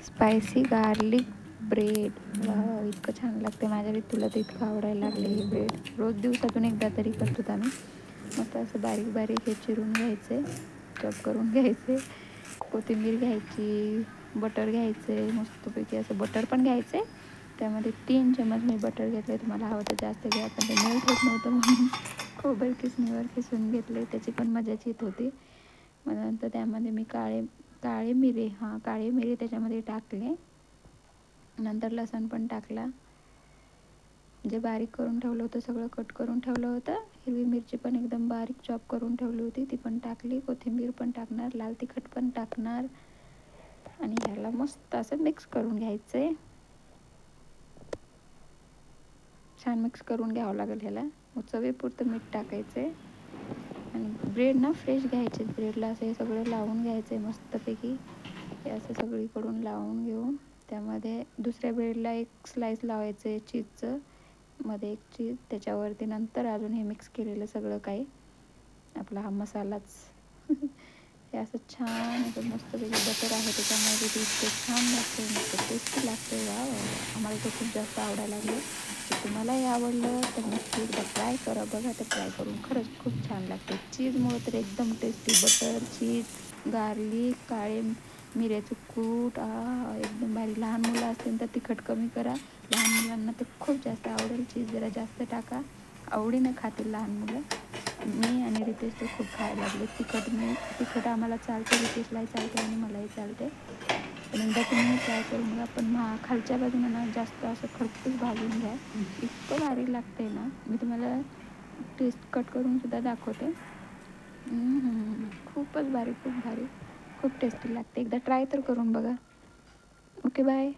Spicy garlic bread. Wow, इतकं छान लागते. माझ्या तुला तर इतकं आवडायला लागले हे ब्रेड. रोज दिवसातून एकदा तरी करतो आम्ही. मस्त असं बारीक बारीक हे चिरून घ्यायचे, चॉप करून घ्यायचे. कोथिंबीर घ्यायची, बटर घ्यायचे, मस्तपैकी असं बटर पण घ्यायचे. त्यामध्ये 3 चमच मी बटर घेतले. तुम्हाला हवं तर जास्त घ्या, पण ते मेल्ट होत नव्हतं म्हणून खोबर किसणीवर किसून घेतले. त्याची पण मजाच येत होती. मग नंतर त्यामध्ये मी काळे मिरे त्याच्यामध्ये टाकले. नंतर लसूण पण टाकला. जे बारीक करून ठेवलं होतं सगळं कट करून ठेवलं होतं. हिरवी मिरची पण एकदम बारीक चॉप करून ठेवली होती, ती पण टाकली. कोथिंबीर पण टाकणार, लाल तिखट पण टाकणार आणि ह्याला मस्त असं मिक्स करून घ्यायचं आहे. छान मिक्स करून घ्यावं लागेल ह्याला. मग चवीपुरतं मीठ टाकायचं आहे आणि ब्रेड ना फ्रेश घ्यायचे. ब्रेडला असं हे सगळं लावून घ्यायचं आहे मस्तपैकी. हे असं सगळीकडून लावून घेऊन त्यामध्ये दुसऱ्या ब्रेडला एक स्लाईस लावायचं आहे चीजचं, मध्ये एक चीज, त्याच्यावरती नंतर अजून हे मिक्स केलेलं सगळं काही आपला हा मसालाच हे असं छान असं मस्तपैकी बटर आहे त्याच्यामध्ये ते इतकं छान लागते, मस्त टेस्टी लागते. वा, आम्हाला ते खूप जास्त आवडायला लागले. तर तुम्हालाही आवडलं तर नक्की एकदा ट्राय करा. बघा, ते ट्राय करून खरंच खूप छान लागते. चीजमुळे तर एकदम टेस्टी. बटर, चीज, गार्लिक, काळे मिऱ्याचं कूट, एकदम भारी. लहान मुलं असतील तर तिखट कमी करा. लहान मुलांना तर खूप जास्त आवडेल. चीज जरा जास्त टाका, आवडीनं खातील लहान मुलं. मी आणि रितेश तर खूप खायला लागले. तिखट आम्हाला चालते, रितेशलाही चालते आणि मलाही चालते. पण एकदा तुम्ही ट्राय करून बघा. पण खालच्या बाजूनं ना जास्त असं खरपूस भाजून घ्या. इतकं भारी लागते ना, मी तुम्हाला टेस्ट कट करून सुद्धा दाखवते. खूपच भारी, खूप भारी, खूप टेस्टी लागते. एकदा ट्राय तर करून बघा. Okay, bye.